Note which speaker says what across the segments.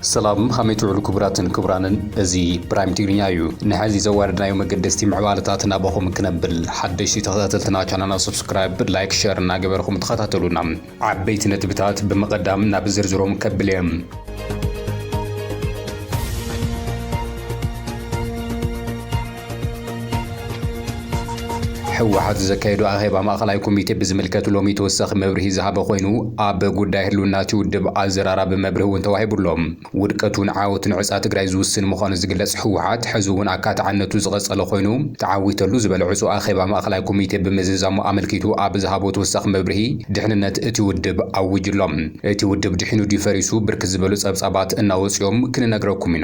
Speaker 1: سلام خميت على كبراتن كبرانن أزي برايم تيرنيايو نحازي زواردنا يوم قدستي معوالتاتنا بخوم كنبل حدشي تخطاتلتنا كاننا سبسكرايب لايك شير ناقبركم تخطاتلونا عبيت نتبتات بمقدام نابزرزروم كبليم حوحات زكايدو أغيبا مأخلاي كوميتي بزملكة لومي توسخ مبرهي زهاب خوينو آب قدايه لوناتي ودب أزرارا بمبره وانتواهيبو اللوم ودكتون عاوتن عسات قرايزو السن مخان زقلس حوحات حزوون أكات عنتو زغس ألخوينو تعاويت اللوز بلعسو أغيبا مأخلاي كوميتي بمزيزامو أملكيتو آب زهابو توسخ مبرهي دحننت اتي ودب أوج اللوم اتي ودب دحنو دي فريسو بركز بلوز أبصابات الناوس يوم كنا نقرأكم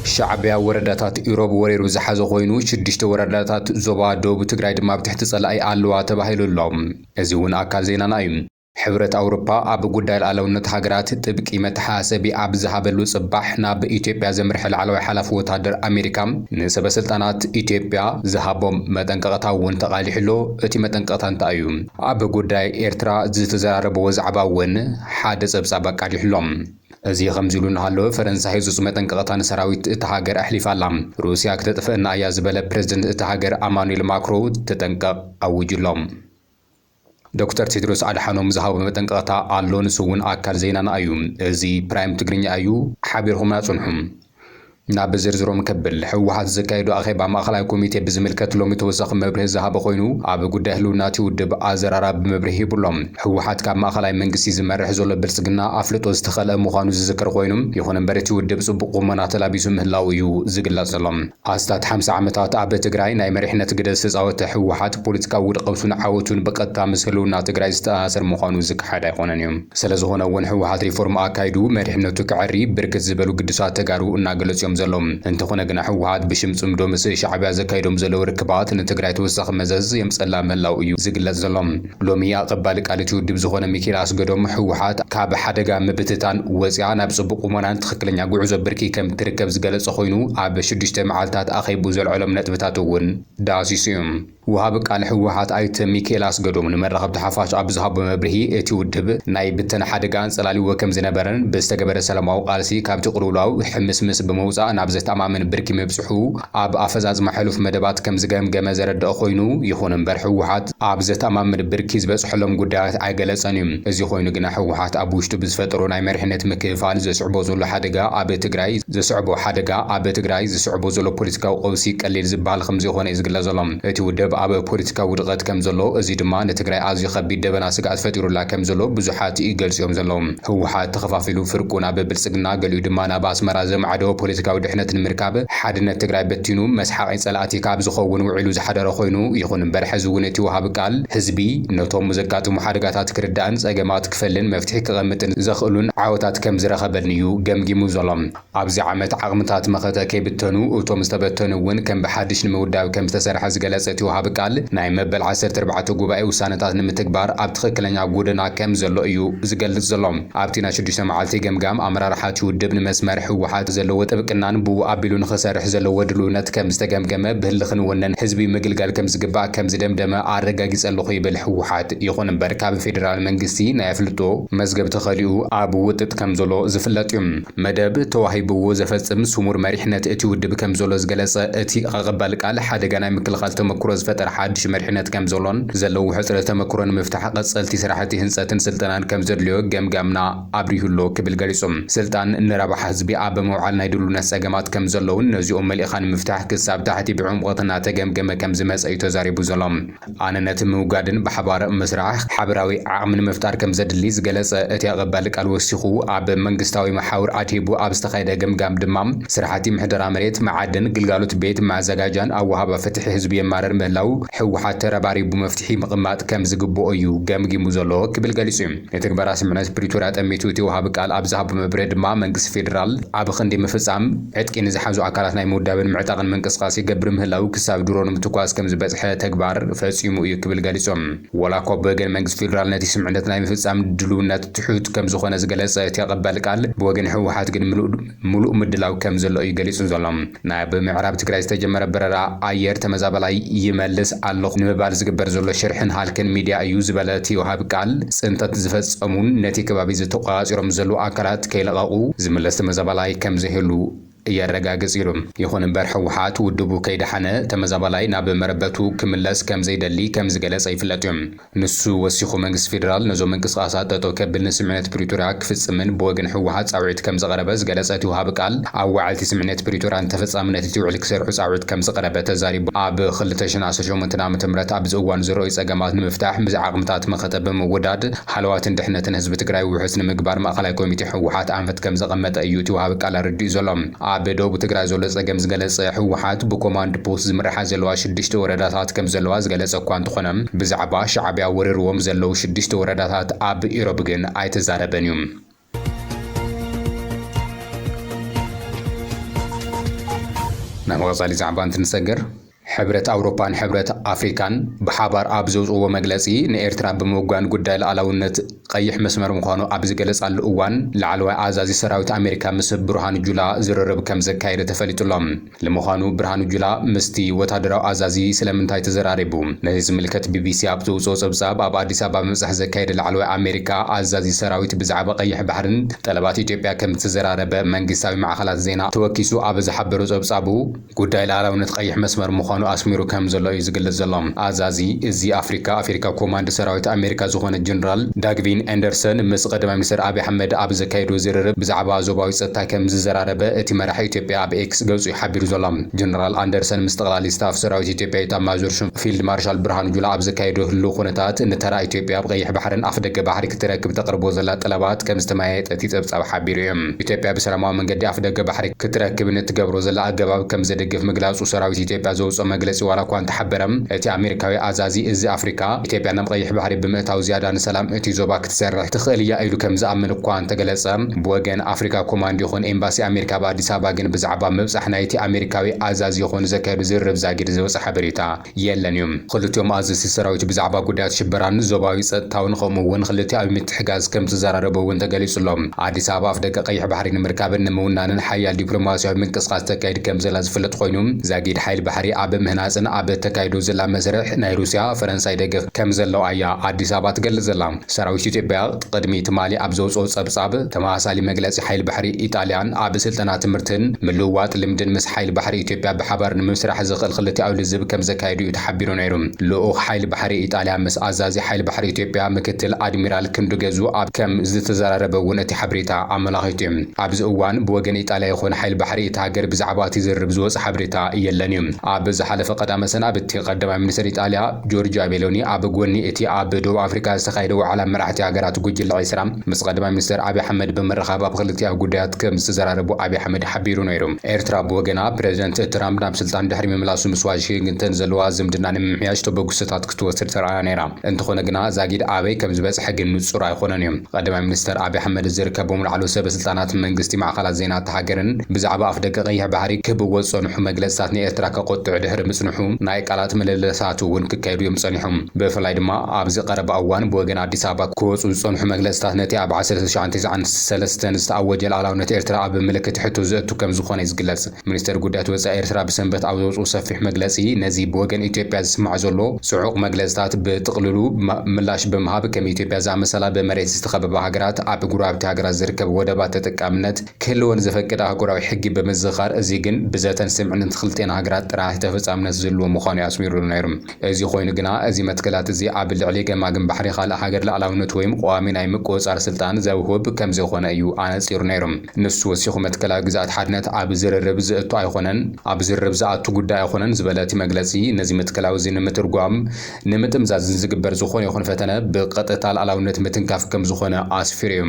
Speaker 1: شعبيا ورداتات إيروب وريرو زحازو خوينو شدشت ورداتات زوبا دوب تقراي دما بتحت صلاي آلوا تباهيلو اللوم ازيون آكال زينا نايم حبرة أوروبا أب قداي الألونة هاجرات تبكي متحاسبي أب زهابلو صباحنا بإيتيوبيا زمرح العلوي حلف وتادر أمريكا نسبة سلطانات إيتيوبيا زهابهم مدنقغتا وانتقالي حلو اتي مدنقغتان تأيوم أب قداي إيرترا زتزارب وزعبا ون حادث أبسابا قالي حلوم أزي غمزلون هالو فرنسا هيزوس متنقطان سراويت اتهاجر أحليفا لام روسيا كتتفقنا أيا زبالة بريزيدنت اتهاجر أمانويل ماكرو تتنقق أوجي لهم دكتور تيدروس أدحانوم زهاو متنقطا ألون سوون أكال زينان أيوم أزي برايم تقريني أيو حابيرهم ناتونهم ناب زرزرو مكبل حوحات زكايدو أخيبا مأخلاي كوميتي بزملكة لومي توسخ مبره زهاب خوينو أب قده لوناتي ودب أزرارا بمبره بلوم حوحات كاب مأخلاي منقسي زمرح زول بلسقنا أفلتو استخلاء مخانو زذكر خوينو يخون بريتي ودب سبقو منات لابيسو مهلاويو زقلات زلم أستات 5 عمتات أب تقراي ناي مريحنا تقدس زاوت حوحات بوليتكا ودقوسون عاوتون بقتا مسهلونا تقراي ستأسر مخانو زك حدا يخوننيوم سلازهونا ون حوحات ريفورم أكايدو مريحنا تكعري بركز زبالو قدسات تقارو ناقلس يوم زلوم انت خونا قنا حوحات بشمصم دومس شعبيا زكايدوم زلو ركبات نتقراي توسخ مزز يمصلا ملاو እዩ ዝግለጽ ዘሎም ሎሚ ኣቀባሊ ቃልቲ ውድብ ዝኾነ ሚካኤል ኣስገዶም ሕወሓት ካብ ሓደጋ ምብትታን ወፂኣ ናብ ጽቡቕ ቁመናን ትኽክለኛ ጉዕዞ ብርኪ ከም ትርከብ ዝገለጸ ኮይኑ ኣብ 6 መዓልታት ኣኼቡ ዘልዕሎም ነጥብታት እውን ዳሲሱ እዮም وهاب قال حوحات ايت ميكيل اسغدوم نمرخب تحفاش اب زهاب مبرهي اتي ودب ناي بتن حدغان صلالي وكم زنبرن بستغبر سلاماو قالسي كابت قرولاو حمسمس بموزا نابزت امامن بركي مبصحو اب افزاز محلوف مدبات كم زغمغم زرد خوينو يخونن بر حوحات اب زت امامن بركي زبصحلم غدايات ايغلصنيم ازي خوينو غنا حوحات ابوشتو بزفطرو ناي مرحنت مكفال زصعبو زلو حدغا اب تግራይ زصعبو حدغا اب تግራይ زصعبو زلو بوليتيكاو قوسي قليل زبال خمزي خونه يزغلزلم اتي ودب أب بوليتيكا ودقت كم زلو أزيد ما نتقرأ عزي خبي دبنا سقعد فتيرو لا كم زلو بزحات إيجلز يوم زلهم هو حات تخفافلو فرقونا ببلسقنا قالوا دمانا باس مرازم عدو بوليتيكا ودحنة المركبة حد نتقرأ بتينو مسحق صلاتي كاب زخون وعلو زحدر خوينو يخون برحز ونتي وهاب قال حزبي نتوم مزكات ومحرقات كردان سجمات كفلن مفتح كغمتن زخلون عاوتات كم زرخبنيو جمجمو زلم أبزي عمت عغمتات مختا كي بتنو وتوم استبتنو ون كم بحدش نمودا وكم تسرح زجلساتي وهاب قال ناي مبل 14 ጉባኤ ውሳነታት ንምትግባር ኣብ ትኽክለኛ ጎደና ከም ዘሎ እዩ ዝገልጽ ዘሎም ኣብቲና 6 መዓልቲ ገምጋም ኣመራርሓ ውድብ ንመስመር ሕወሓት ዘለዎ ጥብቅናን ብኡ ኣቢሉ ንኽሰርሕ ዘለዎ ድልውነት ከም ዝተገምገመ ብህልኽን ወነን ህዝቢ ምግልጋል ከም ዝግባእ ከም ዝደምደመ ኣረጋጊጸ ኣለኹ ይብል ሕወሓት ይኹን እምበር ካብ ፌደራል መንግስቲ ናይ ኣፍልጦ መዝገብ ተኸሊኡ ኣብ ውጥጥ ከም ዘሎ ዝፍለጥ እዩ መደብ ተዋሂብዎ ዘፈጽም ስሙር መሪሕነት እቲ ውድብ ከም ዘሎ ዝገለጸ እቲ ኣቐባሊ ቃል ሓደጋ ናይ ምክልኻል ተመክሮ ዝፈጠረ ሓድሽ መሪሕነት كم زلون زلو حصر تمكرون مفتاح قصلتي سراحتي هنساتن سلطنان كم زدليو جمجامنا أبريهولو كبل جريسوم سلطان نرابح حزبي أب موعلنا يدلو ناس أجمعات كم زلون نزيو مليخان مفتاح كساب تحتي بعمقنا تجمجم كم زمس أي تزاري بوزلام أنا نتم وقادن بحبار مسرح حبراوي عمل مفتاح كم زدليز جلس أتي أقبلك الوسخو أب منجستاوي محاور عتيبو أب استخيدا جمجام دمام سراحتي محضر عمريت معدن قلقالوت بيت مع زجاجان أو هبا فتح حزبي مارر مهلو حو حتى رباري بمفتحي مقمات كم زقبو أيو جامجي مزلو كبل جالسيم يتكبر اسمنا بريتورات أميتوتي وهاب قال أبزها بمبرد ما منقص فيدرال أبخندي مفصام عتكين زحزو عكالات ناي مودابن معتقن منقص قاسي قبر مهلاو كساب درون متقاس كم زبز حياة تكبار فاسيمو أيو كبل جالسيم ولا كوبجن منقص فيدرال نتي سمعنا ناي مفصام دلونات تحوت كم زخنا زجلس يتقبل قال بوجن حوحات جن ملؤ مدلاو كم زلو أيو جالسون زلام نائب معراب تكراي استجمر بررا أير تمزابلاي يمل ክመልስ ኣለኹ ንምባል ዝግበር ዘሎ ሽርሕን ሃልክን ሚድያ እዩ ዝበለት ይውሃብ ቃል ጽንተት ዝፈጸሙን ነቲ ከባቢ ዝተቋጺሮም ዘሎ አካላት ከይለቐቑ ዝምለስ ተመዛባላይ ከም ዘይህሉ እያረጋገጽ ኢሎም ይኹን እምበር ሕወሓት ውድቡ ከይደሓነ ተመዛባላይ ናብ መረበቱ ክምለስ ከም ዘይደሊ ከም ዝገለጸ ይፍለጥ እዮም ንሱ ወሲኹ መንግስቲ ፌደራል ነዞም ምንቅስቓሳት ጠጠው ከብል ንስምዕነት ፕሪቶርያ ክፍጽምን ብወገን ሕወሓት ጻውዒት ከም ዝቐረበ ዝገለጸት ይውሃብ ቃል ኣብ ዋዕልቲ ስምዕነት ፕሪቶርያን ተፈጻምነት እቲ ውዕል ክሰርሑ ጻውዒት ከም ዝቐረበ ተዛሪቡ ኣብ 2018 ዓ.ም ኣብ ዝእዋን ዝረኣዩ ጸገማት ንምፍታሕ ብዛዕቕምታት መኸተ ብምውዳድ ሓለዋትን ድሕነትን ህዝቢ ትግራይ ውሕስ ንምግባር ማእኸላይ ኮሚቴ ሕወሓት ኣንፈት ከም ዘቐመጠ እዩ እቲ ይውሃብ ቃል ኣረዲኡ ዘሎ ኣብ ደቡብ ትግራይ ዘሎ ጸገም ዝገለጸ ሕወሓት ብኮማንድ ፖስት ዝምርሓ ዘለዋ 6 ወረዳታት ከም ዘለዋ ዝገለጸ እኳ እንተኾነ ብዛዕባ ሻዕብያ ወሪርዎም ዘለው 6 ወረዳታት ኣብ ኢሮብ ግን ኣይተዛረበን እዩ ናብ ወጻሊ ዛዕባ እንትንሰገር ሕብረት ኣውሮፓን ሕብረት ኣፍሪካን ብሓባር ኣብ ዘውፅዎ መግለጺ ንኤርትራ ብምውጋን ጉዳይ ሉዓላውነት ቀይሕ መስመር ምዃኑ ኣብ ዝገለጻሉ እዋን ላዕለዋይ ኣዛዚ ሰራዊት ኣሜሪካ ምስ ብርሃኑ ጁላ ዝርርብ ከም ዘካየደ ተፈሊጡሎም ንምዃኑ ብርሃኑ ጁላ ምስቲ ወታደራዊ ኣዛዚ ስለምንታይ ተዘራሪቡ ነዚ ዝምልከት ቢቢሲ ኣብ ዘውፅኦ ጸብጻብ ኣብ ኣዲስ ኣበባ ምብጻሕ ዘካየደ ላዕለዋይ ኣሜሪካ ኣዛዚ ሰራዊት ብዛዕባ ቀይሕ ባሕርን ጠለባት ኢትዮጵያ ከም ተዘራረበ መንግስታዊ ማዕኸላት ዜና ተወኪሱ ኣብ ዝሓበሩ ጸብጻቡ ጉዳይ ሉዓላውነት ቀይሕ መስመር ምዃኑ ኣስሚሩ ከም ዘሎ እዩ ዝግለጽ ዘሎ ኣዛዚ እዚ ኣፍሪካ ኮማንድ ሰራዊት ኣሜሪካ ዝኾነ ጀነራል ዳግቪን ኤንደርሰን ምስ ቀዳማይ ሚኒስትር አብይ አሕመድ ኣብ ዘካየዱ ዝርርብ ብዛዕባ ዞባዊ ጸጥታ ከም ዝዘራረበ እቲ መራሒ ኢትዮጵያ ኣብ ኤክስ ገጹ ይሓቢሩ ዘሎ ጀነራል ኣንደርሰን ምስ ጠቅላሊ ስታፍ ሰራዊት ኢትዮጵያ ኤታማዦር ሹም ፊልድ ማርሻል ብርሃኑ ጁላ ኣብ ዘካየዱ ህልው ኩነታት ንተራ ኢትዮጵያ ኣብ ቀይሕ ባሕርን ኣፍ ደገ ባሕሪ ክትረክብ ተቅርቦ ዘላ ጠለባት ከም ዝተማየጠ እቲ ጸብጻብ ሓቢሩ እዮም ኢትዮጵያ ብሰላማዊ መንገዲ ኣፍ ደገ ባሕሪ ክትረክብ ንትገብሮ ዘላ ኣገባብ ከም ዘደግፍ ምግላጹ ሰራዊት ኢትዮጵያ ዘውፅኦ መግለጺ ዋላ እኳ እንተሓበረም እቲ ኣሜሪካዊ ኣዛዚ እዚ ኣፍሪካ ኢትዮጵያ ናብ ቀይሕ ባሕሪ ብምእታው ዝያዳ ንሰላም እቲ ዞባ ክትሰርሕ ትኽእል እያ ኢሉ ከም ዝኣምን እኳ እንተገለጸ ብወገን ኣፍሪካ ኮማንድ ይኹን ኤምባሲ ኣሜሪካ በኣዲስ ኣበባ ግን ብዛዕባ ምብጻሕ ናይቲ ኣሜሪካዊ ኣዛዚ ይኹን ዘካየዱ ዝርርብ ዛጊድ ዝወፅእ ሓበሬታ የለን እዩ ክልቲኦም ኣዘዝቲ ሰራዊት ብዛዕባ ጉዳያት ሽበራን ዞባዊ ጸጥታውን ከምኡ እውን ክልቲኦም ምትሕጋዝ ከም ዝዘራረቡ እውን ተገሊጹሎም ኣዲስ ኣበባ ኣፍ ደገ ቀይሕ ባሕሪ ንምርካብን ንምውናንን ሓያል ዲፕሎማስያዊ ምንቅስቓስ ተካይድ ከም ዘላ ዝፍለጥ ኮይኑ ዛጊድ ሓይል ባሕሪ ኣብ ምህናጽን ኣብ ተካይዱ ዘላ መስርሕ ናይ ሩስያ ፈረንሳይ ደገፍ ከም ዘለዋ እያ ኣዲስ ኣበባ ትገልጽ ዘላ ሰራዊት ኢትዮጵያ ቅድሚ ትማሊ ኣብ ዘውፅኦ ጸብጻብ ተመሳሳሊ መግለጺ ሓይል ባሕሪ ኢጣልያን ኣብ ስልጠና ትምህርትን ምልውዋጥ ልምድን ምስ ሓይል ባሕሪ ኢትዮጵያ ብሓባር ንምስራሕ ዝኽእል ክልቲኣዊ ልዝብ ከም ዘካየዱ እዩ ተሓቢሩ ነይሩ ልኡኽ ሓይል ባሕሪ ኢጣልያ ምስ ኣዛዚ ሓይል ባሕሪ ኢትዮጵያ ምክትል ኣድሚራል ክንዱ ገዙ ኣብ ከም ዝተዘራረበ እውን እቲ ሓበሬታ ኣመላኺቱ እዩ ኣብዚ እዋን ብወገን ኢጣልያ ይኹን ሓይል ባሕሪ እቲ ሃገር ብዛዕባ እቲ ዝርርብ ዝወፅእ ሓበሬታ የለን እዩ ኣብ ዝሓለፈ ቀዳመ ሰነ ኣብ እቲ ቀዳማይ ሚኒስትር ኢጣልያ ጆርጂያ ሜሎኒ ኣብ ጎኒ እቲ ኣብ ደቡብ ኣፍሪካ ዝተኻየደ ዋዕላ መራሕቲ ሃገራት ጉጅለ ዒስራ ምስ ቀዳማይ ሚኒስትር አብይ አሕመድ ብምርኻብ ኣብ ክልቲኣዊ ጉዳያት ከም ዝተዘራረቡ አብይ አሕመድ ሓቢሩ ነይሩ ኤርትራ ብወገና ፕሬዝደንት ትራምፕ ናብ ስልጣን ድሕሪ ምምላሱ ምስ ዋሽንግተን ዘለዋ ዝምድና ንምምሕያሽ ተበግሶታት ክትወስድ ተረኣያ ነይራ እንተኾነ ግና ዛጊድ ኣበይ ከም ዝበፅሐ ግን ንጹር ኣይኮነን እዮም ቀዳማይ ሚኒስትር አብይ አሕመድ ዝርከቦም ላዕለዎት ሰበስልጣናት መንግስቲ ማዕኸላት ዜና ሃገርን ብዛዕባ ኣፍ ደገ ቀይሕ ባሕሪ ክብወፅ ፀንሑ መግለጽታት ንኤርትራ ከቆጥዑ ድሕሪ ምጽንሑ ናይ ቃላት ምልልሳት እውን ክካየዱ እዮም ፀኒሖም ብፍላይ ድማ ኣብዚ ቀረባ እዋን ብወገን ኣዲስ ኣበባ ክወፁ ዝፀንሑ መግለጽታት ነቲ ኣብ 1993 ዝተኣወጀ ሉዓላውነት ኤርትራ ኣብ ምልክት ሕቶ ዘእቱ ከም ዝኾነ ይዝግለጽ ሚኒስትር ጉዳያት ወጻኢ ኤርትራ ብሰንበት ኣብ ዘውፅኡ ሰፊሕ መግለጺ ነዚ ብወገን ኢትዮጵያ ዝስማዕ ዘሎ ጽዑቕ መግለጽታት ብጥቕልሉ ምላሽ ብምሃብ ከም ኢትዮጵያ ዝኣመሰላ ብመሬት ዝተኸበባ ሃገራት ኣብ ጉራብቲ ሃገራት ዝርከብ ወደባት ተጠቃምነት ክህልወን ዘፈቅድ ኣህጉራዊ ሕጊ ብምዝኻር እዚ ግን ብዘተን ስምዕነት ክልቴና ሃገራት ጥራሕ ተፈጻምነት ዘለዎ ምዃኑ ኣስሚሩ ነይሩ እዚ ኮይኑ ግና እዚ መትከላት እዚ ኣብ ልዕሊ ገማግም ባሕሪ ካልእ ሃገር ሉዓላውነት ወይ ቋሚ ናይ ምቁፅጻር ስልጣን ዘውህብ ከም ዝኾነ እዩ ኣነፂሩ ነይሩ ንሱ ወሲኹ መትከላዊ ግዛኣት ሓድነት ኣብ ዝርርብ ዝእቱ ኣይኮነን ኣብ ዝርርብ ዝኣቱ ጉዳይ ኣይኮነን ዝበለቲ መግለጺ ነዚ መትከላዊ እዚ ንምትርጓም ንምጥምዛዝ ዝግበር ዝኾነ ይኹን ፈተነ ብቐጥታ ሉዓላውነት ምትንካፍ ከም ዝኾነ ኣስፊሩ እዩ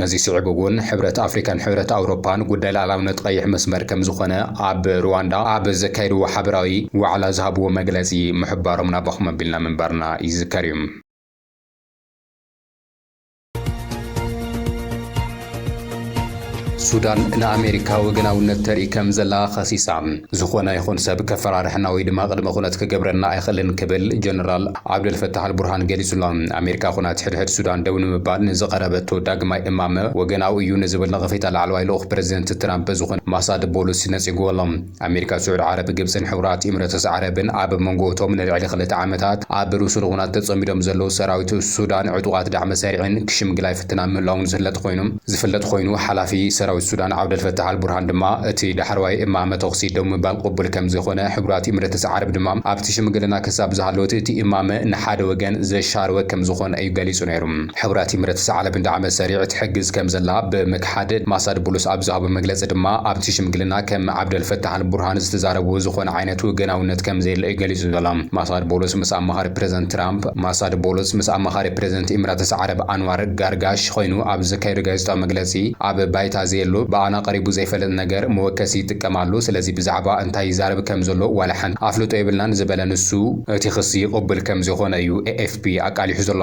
Speaker 1: ነዚ ስዒቡ እውን ሕብረት ኣፍሪካን ሕብረት ኣውሮፓን ጉዳይ ሉዓላውነት ቀይሕ መስመር ከም ዝኾነ ኣብ ሩዋንዳ ኣብ ዘካየድዎ ሓበራዊ ዋዕላ ዝሃብዎ መግለጺ ምሕባሮም ናባኹም ኣቢልና ምንባርና ይዝከር እዩ ሱዳን ንኣሜሪካ ወገናውነት ተርኢ ከም ዘላ ኸሲሳ ዝኾነ ይኹን ሰብ ከፈራርሕና ወይ ድማ ቅድመ ኩነት ክገብረና ኣይኽእልን ክብል ጀነራል ዓብደልፈታሕ አልቡርሃን ገሊጹሎም። ኣሜሪካ ኩናት ሕድሕድ ሱዳን ደው ንምባል ንዝቐረበቶ ዳግማይ እማመ ወገናዊ እዩ ንዝብል ነቐፌታ ላዕለዋይ ልኡኽ ፕረዚደንት ትራምፕ ዝኾነ ማሳድ ቦሎስ ነፂግዎሎም። ኣሜሪካ ስዑድ ዓረብ ግብፅን ሕቡራት ኤሚሬትስ ዓረብን ኣብ መንጎቶም ንልዕሊ 2 ዓመታት ኣብ ሩሱን ኩናት ተጸሚዶም ዘለዉ ሰራዊት ሱዳን ዕጡቓት ዳዕመ ሰሪዕን ክሽምግል ኣይፍትና ምህላውን ዝፍለጥ ኮይኑ ሓላፊ ሰራዊት ሱዳን ዓብደልፈታሕ አልቡርሃን ድማ እቲ ዳሕርዋይ እማመ ተኽሲ ደው ምባል ቅቡል ከም ዝኾነ ሕቡራት ኤሚሬትስ ዓረብ ድማ ኣብቲ ሽምግልና ክሳብ ዝሃለወት እቲ እማመ ንሓደ ወገን ዘሻርወ ከም ዝኾነ እዩ ገሊጹ ነይሩ። ሕቡራት ኤሚሬትስ ዓረብ ዳዕመ ሰሪዕ ትሕግዝ ከም ዘላ ብምክሓድ ማሳድ ቦሎስ ኣብ ዝሃቦ መግለፂ ድማ ኣብቲ ሽምግልና ከም ዓብደልፈታሕ አልቡርሃን ዝተዛረቡ ዝኾነ ዓይነት ወገናውነት ከም ዘየለ እዩ ገሊጹ ዘሎ። ማሳድ ቦሎስ ምስ ኣማኻሪ ፕረዚደንት ትራምፕ ምስ ኣማኻሪ ፕረዚደንት ኤሚሬትስ ዓረብ አንዋር ጋርጋሽ ኮይኑ ኣብ ዝካየዱ ጋዜጣዊ መግለፂ ኣብ ባይታ ዘየሉ በኣና ቀሪቡ ዘይፈልጥ ነገር መወከሲ ይጥቀማሉ። ስለዚ ብዛዕባ እንታይ ይዛረብ ከም ዘሎ ዋላ ሓንቲ ኣፍልጦ የብልናን ዝበለ ንሱ እቲ ክሲ ይቕብል ከም ዝኾነ እዩ ኤኤፍፒ ኣቃሊሑ ዘሎ።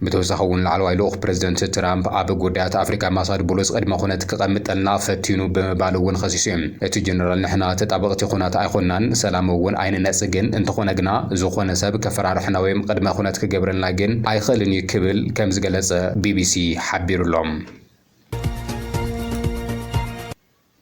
Speaker 1: ብተወሳኺ እውን ላዕለዋይ ልኡኽ ፕረዚደንት ትራምፕ ኣብ ጉዳያት ኣፍሪካ ማሳድ ቦሎስ ቅድመ ኩነት ክቐምጠልና ፈቲኑ ብምባል እውን ኸሲሱ እዮም። እቲ ጀነራል ንሕና ተጣበቕቲ ኩናት ኣይኮንናን፣ ሰላም እውን ኣይንነጽግን፣ እንተኾነ ግና ዝኾነ ሰብ ከፈራርሕና ወይም ቅድመ ኩነት ክገብረልና ግን ኣይኽእልን እዩ ክብል ከም ዝገለጸ ቢቢሲ ሓቢሩሎም።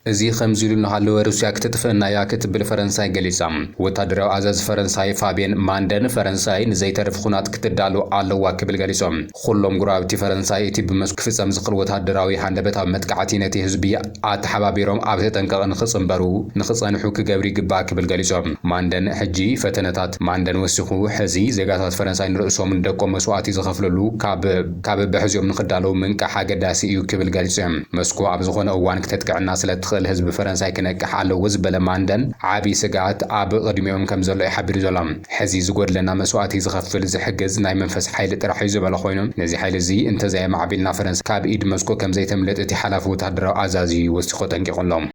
Speaker 1: እዚ ከምዚ ኢሉ እናሃለወ ሩስያ ክትጥፍእና እያ ክትብል ፈረንሳይ ገሊጻ። ወታደራዊ ኣዛዚ ፈረንሳይ ፋቢየን ማንደን ፈረንሳይ ንዘይተርፍ ኩናት ክትዳሉ ኣለዋ ክብል ገሊጾም። ኩሎም ጉራብቲ ፈረንሳይ እቲ ብመስኩ ክፍጸም ዝኽእል ወታደራዊ ሃንደበታዊ መጥቃዕቲ ነቲ ህዝቢ ኣተሓባቢሮም ኣብ ተጠንቀቕ ንኽጸንሑ ክገብር ይግባእ ክብል ገሊጾም። ማንደን ሕጂ ፈተነታት ማንደን ወሲኹ ሕዚ ዜጋታት ፈረንሳይ ንርእሶም ንደቆም መስዋዕቲ ዝኸፍለሉ ካብ በሕዚኦም ንኽዳለዉ ምንቃሕ ኣገዳሲ እዩ ክብል ገሊጾም። መስኮ ኣብ ዝኾነ እዋን ክተጥቅዕና ስለትኽእል ህዝቢ ፈረንሳይ ክነቅሕ ኣለዎ ዝበለ ማንደን ዓብዪ ስጋት ኣብ ቅድሚኦም ከም ዘሎ ይሓቢሩ ዘሎ። ሕዚ ዝጎድለና መስዋዕቲ ዝኸፍል ዝሕግዝ ናይ መንፈስ ሓይሊ ጥራሕ እዩ ዝበለ ኮይኑ ነዚ ሓይሊ እዚ እንተዘየማዕቢልና ፈረንሳይ ካብ ኢድ መስኮ ከም ዘይተምለጥ እቲ ሓላፊ ወታደራዊ ኣዛዚ ወሲኹ ጠንቂቖሎም።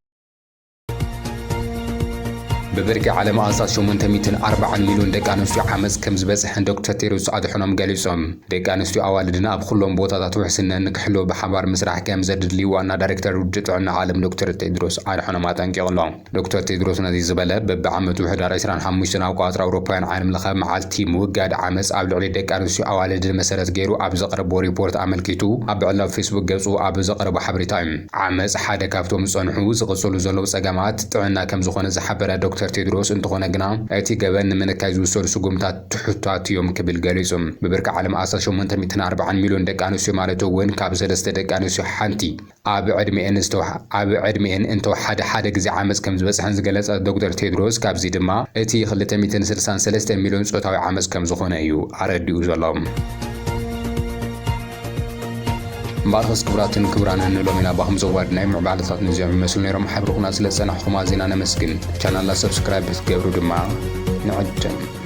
Speaker 1: በብርቂ ዓለም ኣንሳት 840 ሚሊዮን ደቂ ኣንስትዮ ዓመፅ ከም ዝበፅሐን ዶክተር ቴድሮስ ኣድሕኖም ገሊፆም። ደቂ ኣንስትዮ ኣዋልድና ኣብ ኩሎም ቦታታት ውሕስነት ንክሕልው ብሓባር ምስራሕ ከም ዘድልዩ ዋና ዳይሬክተር ውድብ ጥዕና ዓለም ዶክተር ቴድሮስ ኣድሕኖም ኣጠንቂቖሎም። ዶክተር ቴድሮስ ነዚ ዝበለ በብዓመቱ ሕዳር 25 ኣብ ቋፅራ ኣውሮፓውያን ዓለም ለኸ መዓልቲ ምውጋድ ዓመፅ ኣብ ልዕሊ ደቂ ኣንስትዮ ኣዋልድን መሰረት ገይሩ ኣብ ዘቕረቦ ሪፖርት ኣመልኪቱ ኣብ ብዕላዊ ፌስቡክ ገጹ ኣብ ዘቕረቦ ሓበሬታ እዩ። ዓመፅ ሓደ ካብቶም ዝጸንሑ ዝቕጽሉ ዘለዉ ጸገማት ጥዕና ከም ዝኾነ ዝሓበረ ዶክተር ቴድሮስ እንተኾነ ግና እቲ ገበን ንምንካይ ዝውሰዱ ስጉምታት ትሑታት እዮም ክብል ገሊጹ። ብብርቂ ዓለም 840 ሚሊዮን ደቂ ኣንስትዮ ማለት እውን ካብ 3 ደቂ ኣንስትዮ ሓንቲ ኣብ ዕድሜአን እንተወሓደ ሓደ ግዜ ዓመፅ ከም ዝበፅሐን ዝገለጸ ዶክተር ቴድሮስ ካብዚ ድማ እቲ 263 ሚሊዮን ጾታዊ ዓመፅ ከም ዝኾነ እዩ ኣረዲኡ ዘሎ። مبارخس كبراتن كبران نلومنا باهم زواد نايم عبالتات نزيام مسؤول نيرم حبرقنا سلسنا حكومة زينا نمسكن كان الله سبسكرايب تقبروا دماء نعجم